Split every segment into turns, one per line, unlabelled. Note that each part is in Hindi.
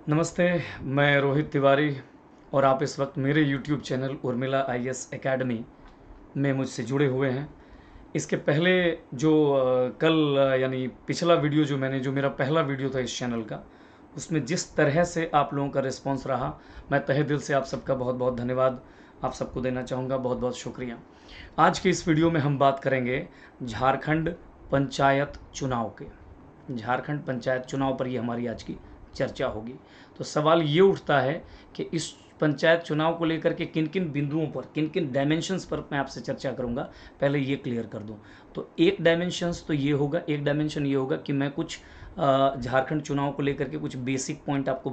नमस्ते, मैं रोहित तिवारी और आप इस वक्त मेरे YouTube channel Urmila IAS academy में मुझसे जुड़े हुए हैं। इसके पहले जो कल यानी पिछला वीडियो जो मेरा पहला वीडियो था इस चैनल का, उसमें जिस तरह से आप लोगों का रिस्पांस रहा, मैं तहे दिल से आप सबका बहुत बहुत धन्यवाद आप सबको देना चाहूँगा। बहुत बहुत शुक्रिया। आज के इस वीडियो में हम बात करेंगे झारखंड पंचायत चुनाव के। झारखंड पंचायत चुनाव पर ही हमारी आज की चर्चा होगी। तो सवाल ये उठता है कि इस पंचायत चुनाव को लेकर के किन किन बिंदुओं पर, किन किन डायमेंशंस पर मैं आपसे चर्चा करूंगा, पहले ये क्लियर कर दूं। तो एक डायमेंशंस तो ये होगा, एक डायमेंशन ये होगा कि मैं कुछ झारखंड चुनाव को लेकर के कुछ बेसिक पॉइंट आपको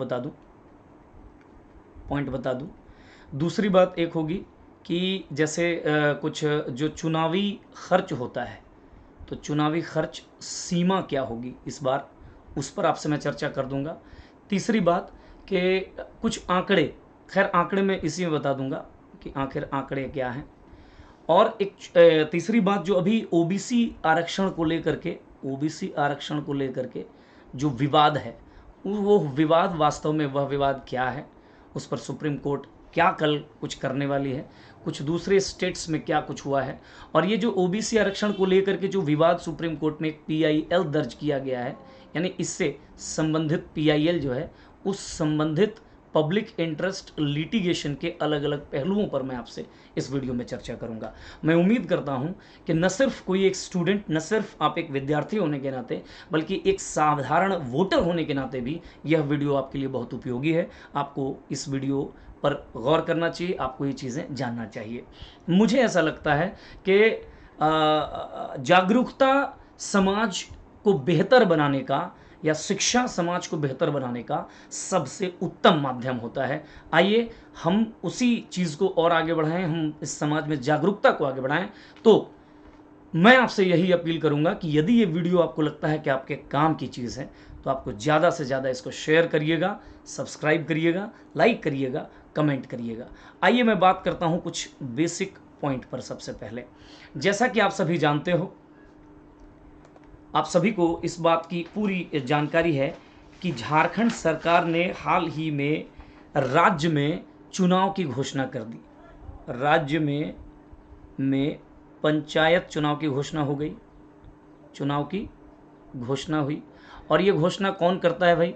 बता दूं। दूसरी बात एक होगी कि जैसे कुछ जो चुनावी खर्च होता है, तो चुनावी खर्च सीमा क्या होगी इस बार, उस पर आपसे मैं चर्चा कर दूंगा। तीसरी बात कि कुछ आंकड़े, खैर आंकड़े मैं इसी में बता दूंगा कि आखिर आंकड़े क्या हैं। और एक तीसरी बात, जो अभी ओबीसी आरक्षण को लेकर के जो विवाद है, वो विवाद वास्तव में वह विवाद क्या है, उस पर सुप्रीम कोर्ट क्या कल कुछ करने वाली है, कुछ दूसरे स्टेट्स में क्या कुछ हुआ है, और ये जो ओबीसी आरक्षण को लेकर के जो विवाद सुप्रीम कोर्ट में एक पीआईएल दर्ज किया गया है, यानी इससे संबंधित पीआईएल जो है, उस संबंधित पब्लिक इंटरेस्ट लिटिगेशन के अलग अलग पहलुओं पर मैं आपसे इस वीडियो में चर्चा करूंगा। मैं उम्मीद करता हूं कि न सिर्फ कोई एक स्टूडेंट, न सिर्फ आप एक विद्यार्थी होने के नाते, बल्कि एक साधारण वोटर होने के नाते भी यह वीडियो आपके लिए बहुत उपयोगी है। आपको इस वीडियो पर गौर करना चाहिए, आपको ये चीज़ें जानना चाहिए। मुझे ऐसा लगता है कि जागरूकता समाज को बेहतर बनाने का, या शिक्षा समाज को बेहतर बनाने का सबसे उत्तम माध्यम होता है। आइए हम उसी चीज़ को और आगे बढ़ाएं, हम इस समाज में जागरूकता को आगे बढ़ाएं। तो मैं आपसे यही अपील करूंगा कि यदि ये वीडियो आपको लगता है कि आपके काम की चीज़ है, तो आपको ज़्यादा से ज़्यादा इसको शेयर करिएगा, सब्सक्राइब करिएगा, लाइक करिएगा, कमेंट करिएगा। आइए मैं बात करता हूं कुछ बेसिक पॉइंट पर। सबसे पहले, जैसा कि आप सभी जानते हो, आप सभी को इस बात की पूरी जानकारी है कि झारखंड सरकार ने हाल ही में राज्य में चुनाव की घोषणा कर दी। राज्य में पंचायत चुनाव की घोषणा हो गई, चुनाव की घोषणा हुई। और ये घोषणा कौन करता है भाई?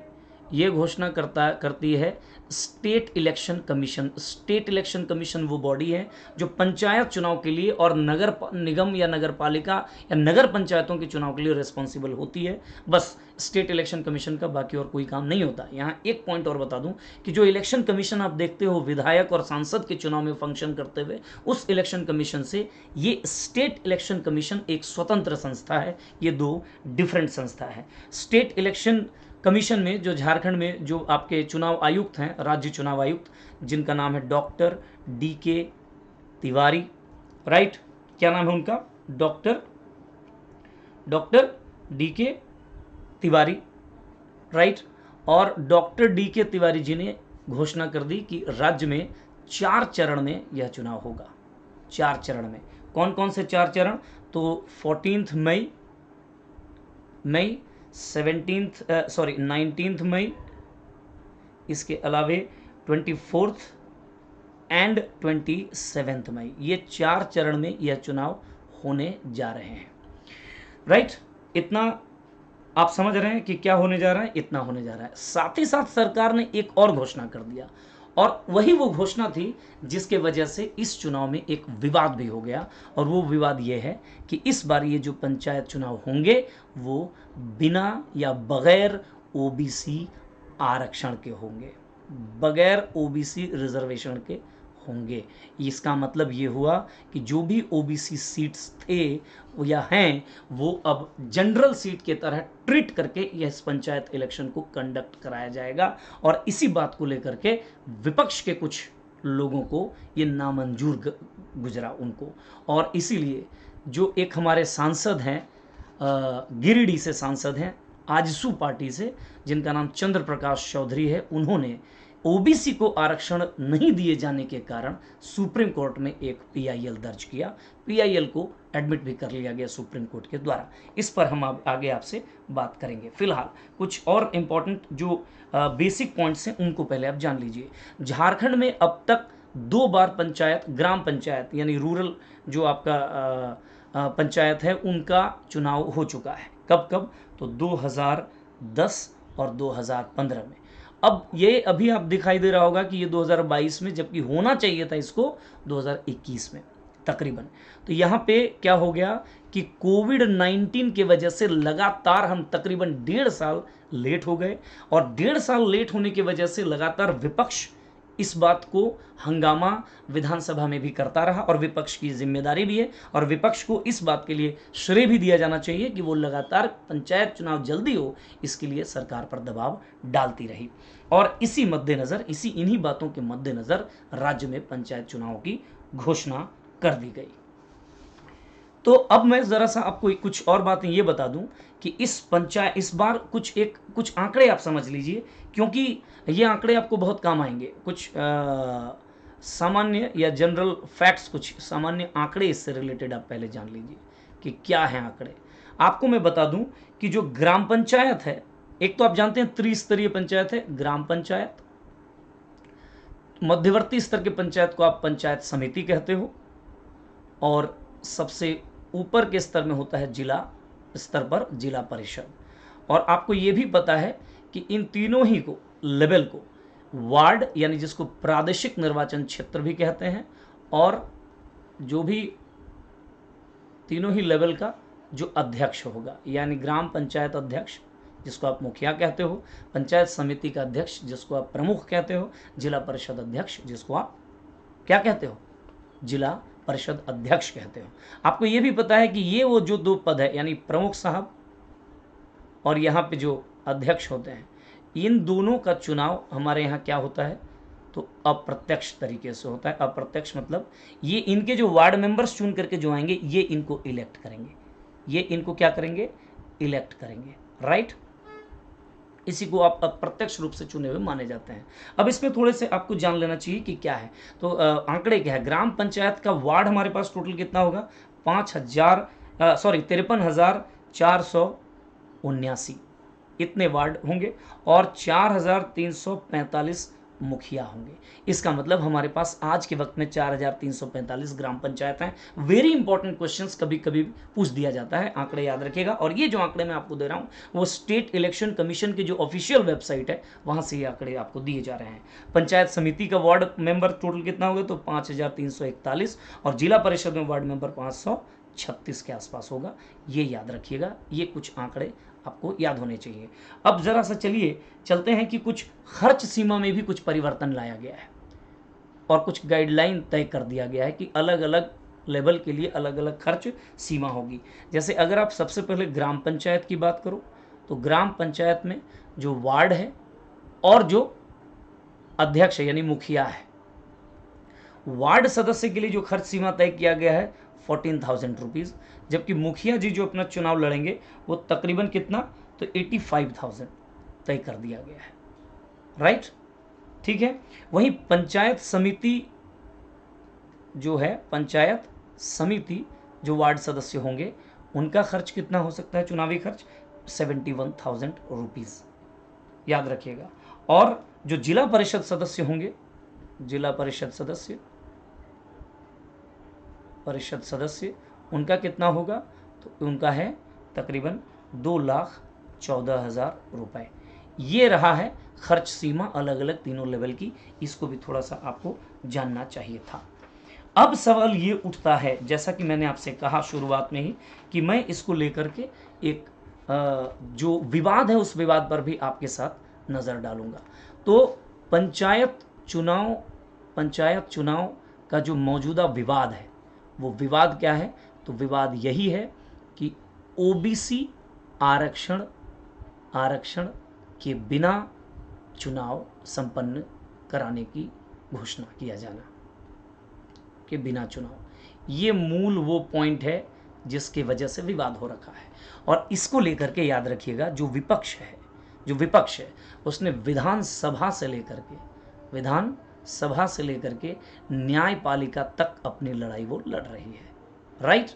ये घोषणा करती है state election commission. State election commission वो बॉडी है जो पंचायत चुनाव के लिए और नगर निगम या नगर पालिका या नगर पंचायतों के चुनाव के लिए रिस्पॉन्सिबल होती है। बस स्टेट इलेक्शन कमीशन का बाकी और कोई काम नहीं होता। यहाँ एक पॉइंट और बता दूं कि जो इलेक्शन कमीशन आप देखते हो विधायक और सांसद के चुनाव में फंक्शन करते हुए, उस इलेक्शन कमीशन से ये स्टेट इलेक्शन कमीशन एक स्वतंत्र संस्था है। ये दो डिफरेंट संस्था है। स्टेट इलेक्शन कमीशन में जो झारखंड में जो आपके चुनाव आयुक्त हैं, राज्य चुनाव आयुक्त, जिनका नाम है डॉक्टर DK तिवारी, राइट? क्या नाम है उनका? Doctor DK Tiwari, right? और डॉक्टर DK तिवारी जी ने घोषणा कर दी कि राज्य में 4 चरण में यह चुनाव होगा। 4 चरण में। कौन कौन से 4 चरण? तो 14 मई, 19 मई, इसके अलावे 24 एंड 27 मई, ये 4 चरण में यह चुनाव होने जा रहे हैं, राइट? इतना आप समझ रहे हैं कि क्या होने जा रहा है? इतना होने जा रहा है। साथ ही साथ सरकार ने एक और घोषणा कर दिया, और वही वो घोषणा थी जिसके वजह से इस चुनाव में एक विवाद भी हो गया। और वो विवाद ये है कि इस बार ये जो पंचायत चुनाव होंगे वो बिना या बगैर ओबीसी आरक्षण के होंगे, बगैर ओबीसी रिजर्वेशन के होंगे। इसका मतलब ये हुआ कि जो भी ओबीसी सीट्स थे या हैं, वो अब जनरल सीट के तरह ट्रीट करके इस पंचायत इलेक्शन को कंडक्ट कराया जाएगा। और इसी बात को लेकर के विपक्ष के कुछ लोगों को ये नामंजूर गुजरा उनको। और इसीलिए जो एक हमारे सांसद हैं, गिरिडीह से सांसद हैं, आजसू पार्टी से, जिनका नाम चंद्र प्रकाश चौधरी है, उन्होंने ओबीसी को आरक्षण नहीं दिए जाने के कारण सुप्रीम कोर्ट में एक पीआईएल दर्ज किया। पीआईएल को एडमिट भी कर लिया गया सुप्रीम कोर्ट के द्वारा। इस पर हम आगे आपसे बात करेंगे। फिलहाल कुछ और इम्पोर्टेंट जो बेसिक पॉइंट्स हैं उनको पहले आप जान लीजिए। झारखंड में अब तक 2 बार पंचायत, ग्राम पंचायत यानी रूरल जो आपका पंचायत है, उनका चुनाव हो चुका है। कब कब? तो 2010 और 2015 में। अब ये अभी आप दिखाई दे रहा होगा कि ये 2022 में, जबकि होना चाहिए था इसको 2021 में तकरीबन। तो यहाँ पे क्या हो गया कि कोविड-19 के वजह से लगातार हम तकरीबन 1.5 साल लेट हो गए, और 1.5 साल लेट होने की वजह से लगातार विपक्ष इस बात को हंगामा विधानसभा में भी करता रहा, और विपक्ष की जिम्मेदारी भी है, और विपक्ष को इस बात के लिए श्रेय भी दिया जाना चाहिए कि वो लगातार पंचायत चुनाव जल्दी हो, इसके लिए सरकार पर दबाव डालती रही। और इसी मद्देनज़र, इन्हीं बातों के मद्देनज़र राज्य में पंचायत चुनाव की घोषणा कर दी गई। तो अब मैं ज़रा सा आपको कुछ और बातें ये बता दूं कि इस बार कुछ आंकड़े आप समझ लीजिए, क्योंकि ये आंकड़े आपको बहुत काम आएंगे। कुछ सामान्य या जनरल फैक्ट्स, कुछ सामान्य आंकड़े इससे रिलेटेड आप पहले जान लीजिए कि क्या है आंकड़े। आपको मैं बता दूं कि जो ग्राम पंचायत है, एक तो आप जानते हैं त्रिस्तरीय पंचायत है ग्राम पंचायत, मध्यवर्ती स्तर के पंचायत को आप पंचायत समिति कहते हो, और सबसे ऊपर के स्तर में होता है जिला स्तर पर जिला परिषद। और आपको ये भी पता है कि इन तीनों ही को लेवल को वार्ड यानी जिसको प्रादेशिक निर्वाचन क्षेत्र भी कहते हैं, और जो भी तीनों ही लेवल का जो अध्यक्ष होगा, यानी ग्राम पंचायत अध्यक्ष जिसको आप मुखिया कहते हो, पंचायत समिति का अध्यक्ष जिसको आप प्रमुख कहते हो, जिला परिषद अध्यक्ष जिसको आप क्या कहते हो, जिला परिषद अध्यक्ष कहते हो। आपको ये भी पता है कि ये वो जो 2 पद है, यानी प्रमुख साहब और यहाँ पे जो अध्यक्ष होते हैं, इन दोनों का चुनाव हमारे यहाँ क्या होता है, तो अप्रत्यक्ष तरीके से होता है। अप्रत्यक्ष मतलब ये इनके जो वार्ड मेंबर्स चुन करके जो आएंगे, ये इनको इलेक्ट करेंगे, ये इनको क्या करेंगे, इलेक्ट करेंगे, राइट। इसी को आप अप्रत्यक्ष रूप से चुने हुए माने जाते हैं। अब इसमें थोड़े से आपको जान लेना चाहिए कि क्या है। तो आंकड़े क्या है, ग्राम पंचायत का वार्ड हमारे पास टोटल कितना होगा, 53,479 इतने वार्ड होंगे, और 4,345 मुखिया होंगे। इसका मतलब हमारे पास आज के वक्त में 4,345 ग्राम पंचायत हैं। वेरी इंपॉर्टेंट क्वेश्चंस कभी कभी पूछ दिया जाता है, आंकड़े याद रखिएगा। और ये जो आंकड़े मैं आपको दे रहा हूँ वो स्टेट इलेक्शन कमीशन की जो ऑफिशियल वेबसाइट है वहाँ से ये आंकड़े आपको दिए जा रहे हैं। पंचायत समिति का वार्ड मेंबर टोटल कितना होगा, तो 5,341, और जिला परिषद में वार्ड मेंबर 536 के आसपास होगा। ये याद रखिएगा, ये कुछ आंकड़े आपको याद होने चाहिए। अब जरा सा चलते हैं कि कुछ खर्च सीमा में भी कुछ परिवर्तन लाया गया है, और कुछ गाइडलाइन तय कर दिया गया है कि अलग अलग लेवल के लिए अलग अलग खर्च सीमा होगी। जैसे अगर आप सबसे पहले ग्राम पंचायत की बात करो, तो ग्राम पंचायत में जो वार्ड है और जो अध्यक्ष है यानी मुखिया है, वार्ड सदस्य के लिए जो खर्च सीमा तय किया गया है 14,000 रुपीज़, जबकि मुखिया जी जो अपना चुनाव लड़ेंगे वो तकरीबन कितना, तो 85,000 तय कर दिया गया है, राइट, ठीक है। वहीं पंचायत समिति जो है, पंचायत समिति जो वार्ड सदस्य होंगे उनका खर्च कितना हो सकता है, चुनावी खर्च 71,000 रुपीज़, याद रखिएगा। और जो जिला परिषद सदस्य होंगे, जिला परिषद सदस्य उनका कितना होगा, तो उनका है तकरीबन 2,14,000 रुपये। ये रहा है खर्च सीमा अलग अलग तीनों लेवल की, इसको भी थोड़ा सा आपको जानना चाहिए था। अब सवाल ये उठता है, जैसा कि मैंने आपसे कहा शुरुआत में ही, कि मैं इसको लेकर के एक जो विवाद है उस विवाद पर भी आपके साथ नज़र डालूंगा। तो पंचायत चुनाव का जो मौजूदा विवाद है, वो विवाद क्या है, तो विवाद यही है कि ओबीसी आरक्षण के बिना चुनाव संपन्न कराने की घोषणा किया जाना, के बिना चुनाव, ये मूल वो पॉइंट है जिसके वजह से विवाद हो रखा है। और इसको लेकर के याद रखिएगा, जो विपक्ष है उसने विधानसभा से लेकर के विधान सभा से लेकर के न्यायपालिका तक अपनी लड़ाई वो लड़ रही है, राइट।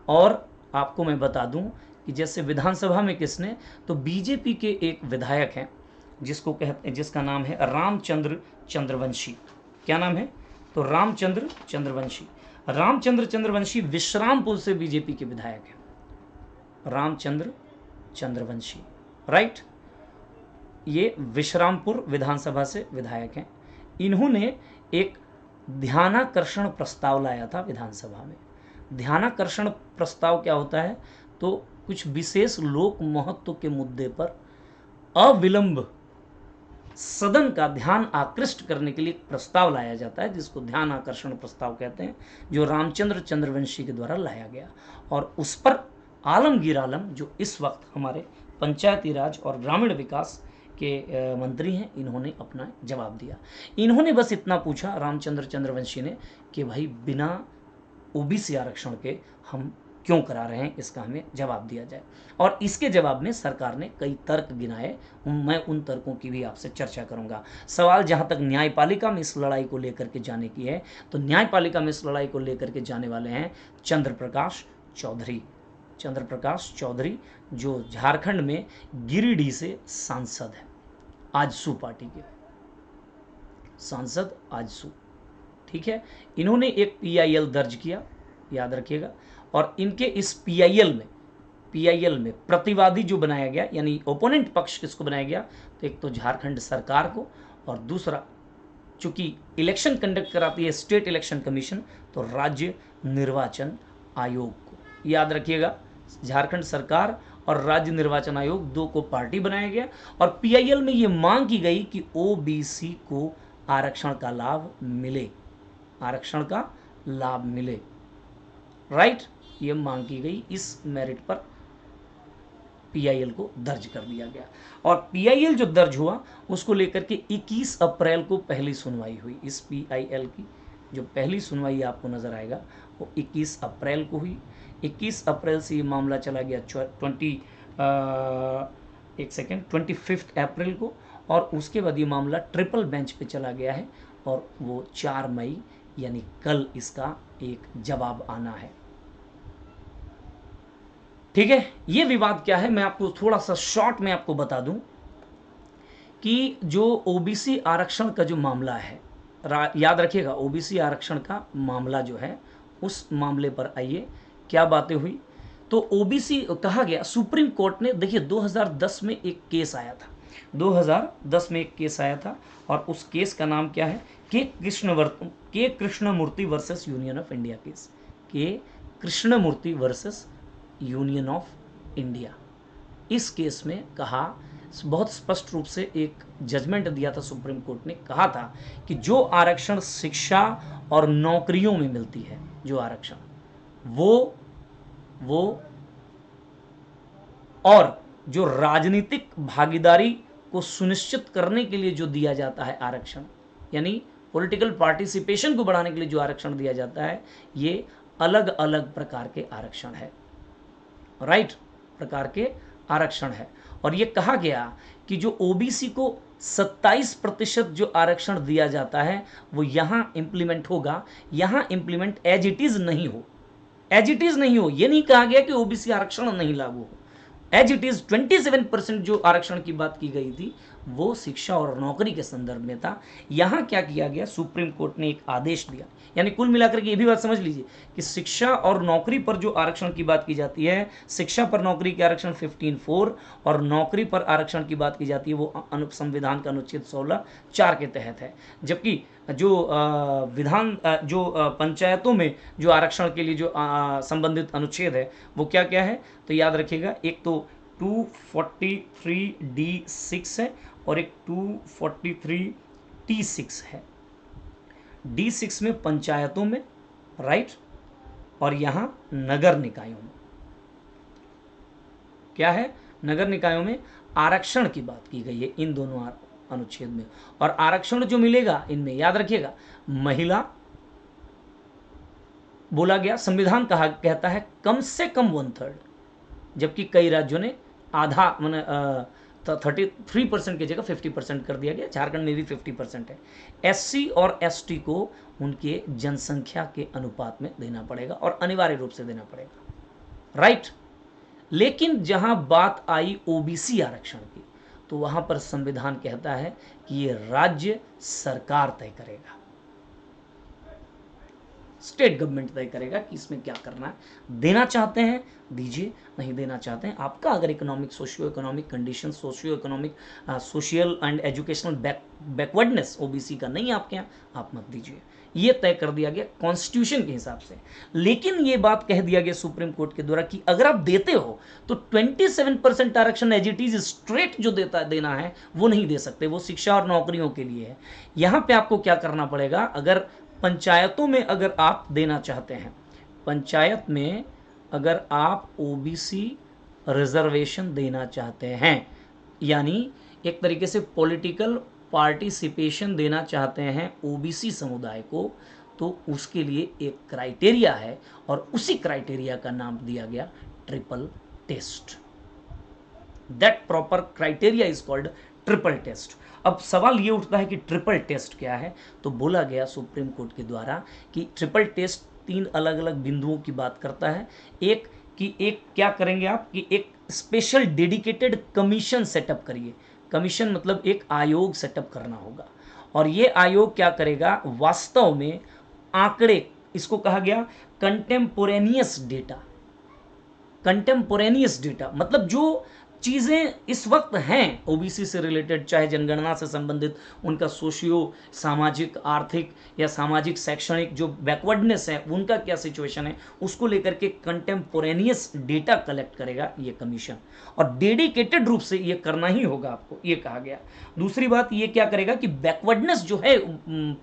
और आपको मैं बता दूं कि जैसे विधानसभा में किसने, तो बीजेपी के एक विधायक हैं जिसको कहते हैं, जिसका नाम है रामचंद्र चंद्रवंशी। क्या नाम है, तो रामचंद्र चंद्रवंशी। रामचंद्र चंद्रवंशी विश्रामपुर से बीजेपी के विधायक हैं, रामचंद्र चंद्रवंशी, राइट। ये विश्रामपुर विधानसभा से विधायक हैं। इन्होंने एक ध्यानाकर्षण प्रस्ताव लाया था विधानसभा में। ध्यानाकर्षण प्रस्ताव क्या होता है, तो कुछ विशेष लोक महत्व के मुद्दे पर अविलंब सदन का ध्यान आकृष्ट करने के लिए एक प्रस्ताव लाया जाता है, जिसको ध्यान आकर्षण प्रस्ताव कहते हैं, जो रामचंद्र चंद्रवंशी के द्वारा लाया गया। और उस पर आलमगीर आलम, जो इस वक्त हमारे पंचायती राज और ग्रामीण विकास के मंत्री हैं, इन्होंने अपना जवाब दिया। इन्होंने बस इतना पूछा, रामचंद्र चंद्रवंशी ने, कि भाई बिना ओबीसी आरक्षण के हम क्यों करा रहे हैं, इसका हमें जवाब दिया जाए। और इसके जवाब में सरकार ने कई तर्क गिनाए, मैं उन तर्कों की भी आपसे चर्चा करूंगा। सवाल जहां तक न्यायपालिका में इस लड़ाई को लेकर के जाने की है, तो न्यायपालिका में इस लड़ाई को लेकर के जाने वाले हैं चंद्र प्रकाश चौधरी। चंद्र प्रकाश चौधरी, जो झारखंड में गिरिडीह से सांसद है, आजसू पार्टी के सांसद, आजसू, ठीक है। इन्होंने एक PIL दर्ज किया, याद रखिएगा। और इनके इस PIL में प्रतिवादी जो बनाया गया, यानी ओपोनेंट पक्ष किसको बनाया गया, तो एक तो झारखंड सरकार को, और दूसरा चूंकि इलेक्शन कंडक्ट कराती है स्टेट इलेक्शन कमीशन, तो राज्य निर्वाचन आयोग को, याद रखिएगा। झारखंड सरकार और राज्य निर्वाचन आयोग, दो को पार्टी बनाया गया। और PIL में ये मांग की गई कि OBC को आरक्षण का लाभ मिले, आरक्षण का लाभ मिले, राइट। ये मांग की गई, इस मेरिट पर PIL को दर्ज कर दिया गया। और PIL जो दर्ज हुआ, उसको लेकर के 21 अप्रैल को पहली सुनवाई हुई। इस PIL की जो पहली सुनवाई आपको नजर आएगा, वो 21 अप्रैल को हुई। 21 अप्रैल से ये मामला चला गया 25 अप्रैल को, और उसके बाद ये मामला ट्रिपल बेंच पे चला गया है, और वो 4 मई यानी कल इसका एक जवाब आना है, ठीक है। ये विवाद क्या है, मैं आपको थोड़ा सा शॉर्ट में आपको बता दूं कि जो OBC आरक्षण का जो मामला है, याद रखिएगा, OBC आरक्षण का मामला जो है, उस मामले पर आइए क्या बातें हुई। तो OBC कहा गया, सुप्रीम कोर्ट ने, देखिए 2010 में एक केस आया था, 2010 में एक केस आया था, और उस केस का नाम क्या है, K Krishnamurthy versus Union of India case, K Krishnamurthy versus Union of India. इस केस में कहा, बहुत स्पष्ट रूप से एक जजमेंट दिया था सुप्रीम कोर्ट ने, कहा था कि जो आरक्षण शिक्षा और नौकरियों में मिलती है, जो आरक्षण वो और जो राजनीतिक भागीदारी को सुनिश्चित करने के लिए जो दिया जाता है आरक्षण, यानी पॉलिटिकल पार्टिसिपेशन को बढ़ाने के लिए जो आरक्षण दिया जाता है, ये अलग अलग प्रकार के आरक्षण है, राइट, प्रकार के आरक्षण है। और ये कहा गया कि जो OBC को 27% जो आरक्षण दिया जाता है, वो यहाँ इम्प्लीमेंट होगा, यहाँ इम्प्लीमेंट एज इट इज नहीं हो, एज इट इज नहीं हो। ये नहीं कहा गया कि OBC आरक्षण नहीं लागू हो, एज इट इज 27% जो आरक्षण की बात की गई थी, वो शिक्षा और नौकरी के संदर्भ में था। यहां क्या किया गया, सुप्रीम कोर्ट ने एक आदेश दिया, यानी कुल मिलाकर के ये भी बात समझ लीजिए कि शिक्षा और नौकरी पर जो आरक्षण की बात की जाती है, शिक्षा पर नौकरी के आरक्षण 15(4) और नौकरी पर आरक्षण की बात की जाती है, वो संविधान का अनुच्छेद 16(4) के तहत है। जबकि जो पंचायतों में जो आरक्षण के लिए जो संबंधित अनुच्छेद है, वो क्या क्या है, तो याद रखिएगा, एक तो 243D6 है, और एक 243T6 है। D6 में पंचायतों में, राइट, और यहां नगर निकायों में, क्या है, नगर निकायों में आरक्षण की बात की गई है इन दोनों अनुच्छेद में। और आरक्षण जो मिलेगा इनमें, याद रखिएगा, महिला बोला गया, संविधान कहता है कम से कम 1/3, जबकि कई राज्यों ने आधा, 33% की जगह 50% कर दिया गया। झारखंड में भी 50% है। एससी और एसटी को उनके जनसंख्या के अनुपात में देना पड़ेगा और अनिवार्य रूप से देना पड़ेगा, राइट। लेकिन जहां बात आई ओबीसी आरक्षण की, तो वहां पर संविधान कहता है कि ये राज्य सरकार तय करेगा, स्टेट गवर्नमेंट तय करेगा कि इसमें क्या करना है। देना चाहते हैं दीजिए, नहीं देना चाहते हैं आपका अगर economic socio economic condition, socio economic social and educational backwardness OBC का नहीं आपके यहाँ, आप मत दीजिए। ये तय कर दिया गया कॉन्स्टिट्यूशन के हिसाब से। लेकिन ये बात कह दिया गया सुप्रीम कोर्ट के द्वारा कि अगर आप देते हो तो 27% आरक्षण एज इट इज स्ट्रेट जो देना है वो नहीं दे सकते, वो शिक्षा और नौकरियों के लिए है। यहां पे आपको क्या करना पड़ेगा, अगर पंचायतों में अगर आप देना चाहते हैं, पंचायत में अगर आप ओबीसी रिजर्वेशन देना चाहते हैं, यानी एक तरीके से पॉलिटिकल पार्टिसिपेशन देना चाहते हैं ओबीसी समुदाय को, तो उसके लिए एक क्राइटेरिया है और उसी क्राइटेरिया का नाम दिया गया triple test. That proper criteria is called triple test. अब सवाल ये उठता है कि ट्रिपल टेस्ट क्या है, तो बोला गया सुप्रीम कोर्ट के द्वारा कि ट्रिपल टेस्ट 3 अलग अलग बिंदुओं की बात करता है। एक कि एक क्या करेंगे आप कि एक स्पेशल डेडिकेटेड कमीशन सेटअप करिए। कमीशन मतलब एक आयोग सेटअप करना होगा, और ये आयोग क्या करेगा, वास्तव में आंकड़े, इसको कहा गया कंटेम्पोरेनियस डेटा। कंटेम्पोरेनियस डेटा मतलब जो चीज़ें इस वक्त हैं ओबीसी से रिलेटेड, चाहे जनगणना से संबंधित उनका सोशियो सामाजिक आर्थिक या सामाजिक शैक्षणिक जो बैकवर्डनेस है उनका क्या सिचुएशन है, उसको लेकर के कंटेम्पोरेनियस डेटा कलेक्ट करेगा ये कमीशन, और डेडिकेटेड रूप से ये करना ही होगा आपको, ये कहा गया। दूसरी बात ये क्या करेगा कि बैकवर्डनेस जो है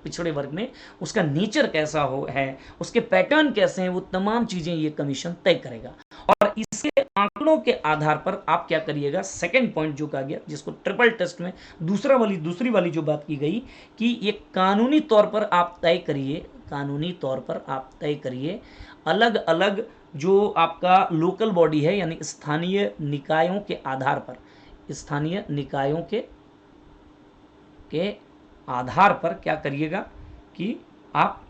पिछड़े वर्ग में, उसका नेचर कैसा है, उसके पैटर्न कैसे हैं, वो तमाम चीज़ें ये कमीशन तय करेगा। और इसके आंकड़ों के आधार पर आप क्या करिएगा, सेकंड पॉइंट जो कहा गया जिसको ट्रिपल टेस्ट में दूसरी वाली जो बात की गई कि ये कानूनी तौर पर आप तय करिए, कानूनी तौर पर आप तय करिए अलग अलग जो आपका लोकल बॉडी है, यानी स्थानीय निकायों के आधार पर, स्थानीय निकायों के आधार पर क्या करिएगा कि आप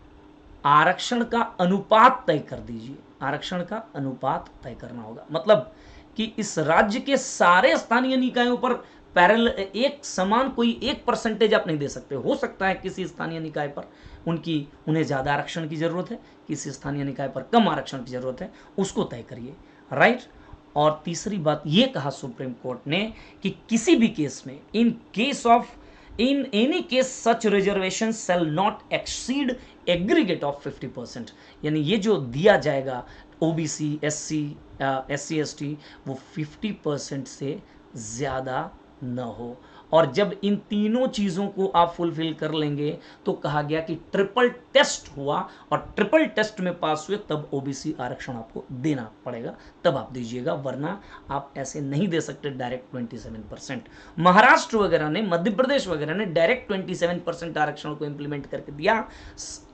आरक्षण का अनुपात तय कर दीजिए। आरक्षण का अनुपात तय करना होगा, मतलब कि इस राज्य के सारे स्थानीय निकायों पर पैरेलल एक समान कोई एक परसेंटेज आप नहीं दे सकते। हो सकता है किसी स्थानीय निकाय पर उन्हें ज़्यादा आरक्षण की ज़रूरत है, किसी स्थानीय निकाय पर कम आरक्षण की ज़रूरत है, उसको तय करिए, राइट। और तीसरी बात ये कहा सुप्रीम कोर्ट ने कि किसी भी केस में in any case such reservation shall not exceed aggregate of 50%, यानी ये जो दिया जाएगा ओबीसी एससी एसटी वो 50% से ज़्यादा न हो। और जब इन तीनों चीज़ों को आप फुलफिल कर लेंगे तो कहा गया कि ट्रिपल टेस्ट हुआ, और ट्रिपल टेस्ट में पास हुए तब ओबीसी आरक्षण आपको देना पड़ेगा, तब आप दीजिएगा, वरना आप ऐसे नहीं दे सकते डायरेक्ट 27%। महाराष्ट्र वगैरह ने, मध्य प्रदेश वगैरह ने डायरेक्ट 27% आरक्षण को इंप्लीमेंट करके दिया,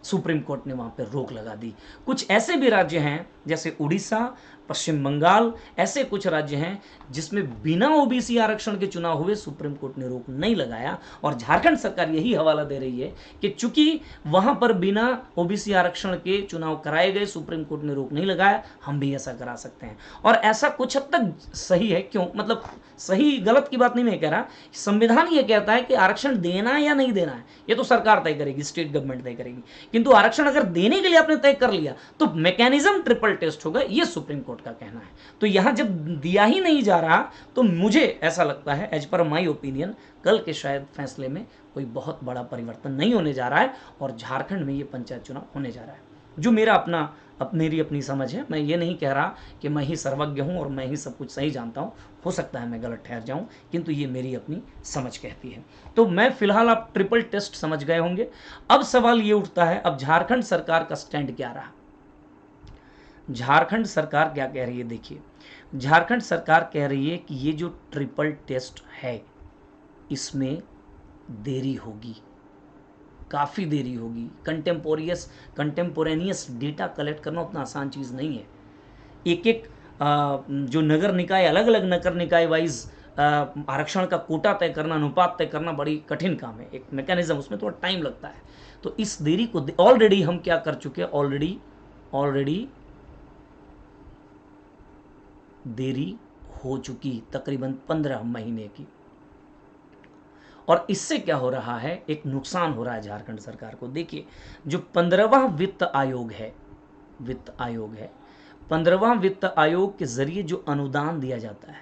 सुप्रीम कोर्ट ने वहाँ पर रोक लगा दी। कुछ ऐसे भी राज्य हैं जैसे उड़ीसा, पश्चिम बंगाल, ऐसे कुछ राज्य हैं जिसमें बिना ओबीसी आरक्षण के चुनाव हुए, सुप्रीम कोर्ट ने रोक नहीं लगाया। और झारखंड सरकार यही हवाला दे रही है कि चूंकि वहां पर बिना ओबीसी आरक्षण के चुनाव कराए गए, सुप्रीम कोर्ट ने रोक नहीं लगाया, हम भी ऐसा करा सकते हैं। और ऐसा कुछ हद तक सही है, क्यों, मतलब सही गलत की बात नहीं मैं कह रहा, संविधान ये कहता है कि आरक्षण देना है या नहीं देना है ये तो सरकार तय करेगी, स्टेट गवर्नमेंट तय करेगी, किंतु आरक्षण अगर देने के लिए आपने तय कर लिया तो मैकेनिज्म ट्रिपल टेस्ट होगा, ये सुप्रीम कोर्ट का कहना है। तो यहां जब दिया ही नहीं जा रहा तो मुझे ऐसा लगता है, एज पर माई ओपिनियन, कल के शायद फैसले में कोई बहुत बड़ा परिवर्तन नहीं होने जा रहा है और झारखंड में ये पंचायत चुनाव होने जा रहा है। जो मेरा मेरी अपनी समझ है, मैं ये नहीं कह रहा कि मैं ही सर्वज्ञ हूँ और मैं ही सब कुछ सही जानता हूँ, हो सकता है मैं गलत ठहर जाऊँ, किंतु ये मेरी अपनी समझ कहती है। तो मैं फिलहाल, आप ट्रिपल टेस्ट समझ गए होंगे। अब सवाल ये उठता है, अब झारखंड सरकार का स्टैंड क्या रहा। झारखंड सरकार क्या कह रही है, देखिए झारखंड सरकार कह रही है कि ये जो ट्रिपल टेस्ट है इसमें देरी होगी, काफ़ी देरी होगी। कंटेम्पोरेनियस डेटा कलेक्ट करना उतना आसान चीज़ नहीं है। एक एक जो नगर निकाय, अलग अलग नगर निकाय वाइज आरक्षण का कोटा तय करना, अनुपात तय करना बड़ी कठिन काम है, एक मैकेनिज्म, उसमें थोड़ा टाइम लगता है। तो इस देरी को ऑलरेडी हम क्या कर चुके हैं, ऑलरेडी देरी हो चुकी तकरीबन 15 महीने की। और इससे क्या हो रहा है, एक नुकसान हो रहा है झारखंड सरकार को। देखिए, जो 15वां वित्त आयोग है, 15वां वित्त आयोग के जरिए जो अनुदान दिया जाता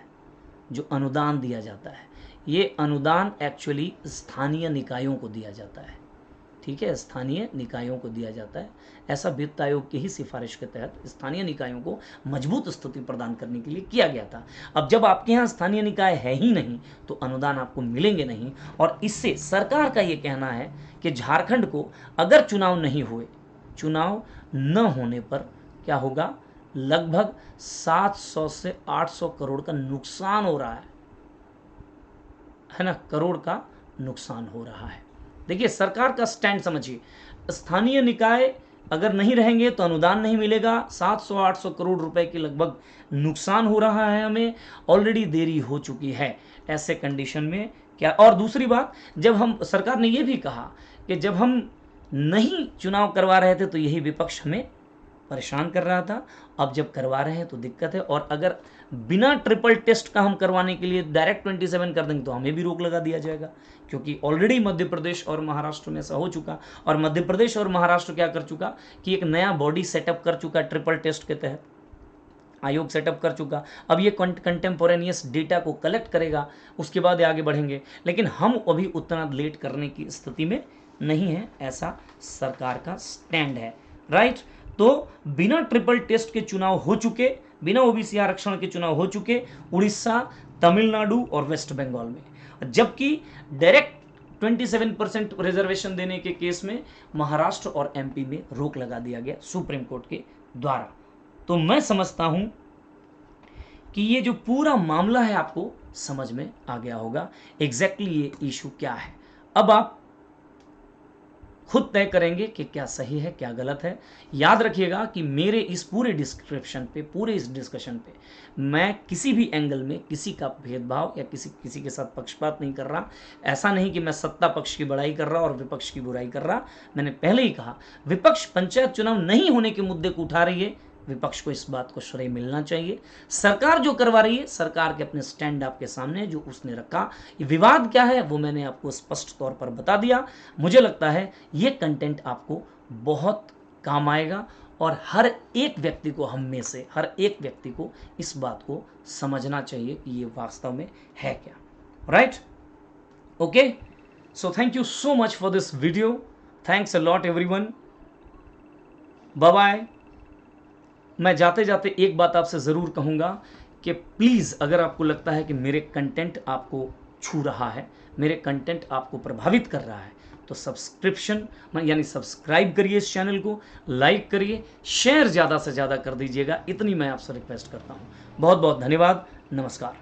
है, ये अनुदान एक्चुअली स्थानीय निकायों को दिया जाता है। ठीक है, स्थानीय निकायों को दिया जाता है। ऐसा वित्त आयोग की ही सिफारिश के तहत स्थानीय निकायों को मजबूत स्थिति प्रदान करने के लिए किया गया था। अब जब आपके यहाँ स्थानीय निकाय है ही नहीं तो अनुदान आपको मिलेंगे नहीं। और इससे सरकार का ये कहना है कि झारखंड को अगर चुनाव नहीं हुए, चुनाव न होने पर क्या होगा, लगभग 700 से 800 करोड़ का नुकसान हो रहा है ना, करोड़ का नुकसान हो रहा है। देखिए, सरकार का स्टैंड समझिए, स्थानीय निकाय अगर नहीं रहेंगे तो अनुदान नहीं मिलेगा, 700-800 करोड़ रुपए की लगभग नुकसान हो रहा है हमें, ऑलरेडी देरी हो चुकी है। ऐसे कंडीशन में क्या, और दूसरी बात, जब हम, सरकार ने यह भी कहा कि जब हम नहीं चुनाव करवा रहे थे तो यही विपक्ष हमें परेशान कर रहा था, अब जब करवा रहे हैं तो दिक्कत है। और अगर बिना ट्रिपल टेस्ट का हम करवाने के लिए डायरेक्ट 27 कर देंगे तो हमें भी रोक लगा दिया जाएगा, क्योंकि ऑलरेडी मध्य प्रदेश और महाराष्ट्र में ऐसा हो चुका। और मध्य प्रदेश और महाराष्ट्र क्या कर चुका कि एक नया बॉडी सेटअप कर चुका, ट्रिपल टेस्ट के तहत आयोग सेटअप कर चुका। अब ये कंटेम्पोरेनियस डेटा को कलेक्ट करेगा, उसके बाद आगे बढ़ेंगे। लेकिन हम अभी उतना लेट करने की स्थिति में नहीं है, ऐसा सरकार का स्टैंड है, राइट। तो बिना ट्रिपल टेस्ट के चुनाव हो चुके, बिना ओबीसी आरक्षण के चुनाव हो चुके उड़ीसा, तमिलनाडु और वेस्ट बंगाल में, जबकि डायरेक्ट 27% रिजर्वेशन देने के केस में महाराष्ट्र और एमपी में रोक लगा दिया गया सुप्रीम कोर्ट के द्वारा। तो मैं समझता हूं कि ये जो पूरा मामला है आपको समझ में आ गया होगा, एग्जैक्टली ये इशू क्या है। अब आप खुद तय करेंगे कि क्या सही है क्या गलत है। याद रखिएगा कि मेरे इस पूरे डिस्क्रिप्शन पे, पूरे इस डिस्कशन पे मैं किसी भी एंगल में किसी का भेदभाव या किसी के साथ पक्षपात नहीं कर रहा। ऐसा नहीं कि मैं सत्ता पक्ष की बड़ाई कर रहा और विपक्ष की बुराई कर रहा। मैंने पहले ही कहा, विपक्ष पंचायत चुनाव नहीं होने के मुद्दे को उठा रही है, विपक्ष को इस बात को श्रेय मिलना चाहिए। सरकार जो करवा रही है, सरकार के अपने स्टैंड आपके सामने जो उसने रखा, ये विवाद क्या है वो मैंने आपको स्पष्ट तौर पर बता दिया। मुझे लगता है ये कंटेंट आपको बहुत काम आएगा और हर एक व्यक्ति को, हम में से हर एक व्यक्ति को इस बात को समझना चाहिए कि ये वास्तव में है क्या, right. Okay, so thank you so much for this video, thanks a lot everyone, bye bye. मैं जाते जाते एक बात आपसे ज़रूर कहूँगा कि प्लीज़, अगर आपको लगता है कि मेरे कंटेंट आपको छू रहा है, मेरे कंटेंट आपको प्रभावित कर रहा है, तो सब्सक्रिप्शन यानी सब्सक्राइब करिए इस चैनल को, लाइक करिए, शेयर ज़्यादा से ज़्यादा कर दीजिएगा, इतनी मैं आपसे रिक्वेस्ट करता हूँ। बहुत बहुत धन्यवाद, नमस्कार।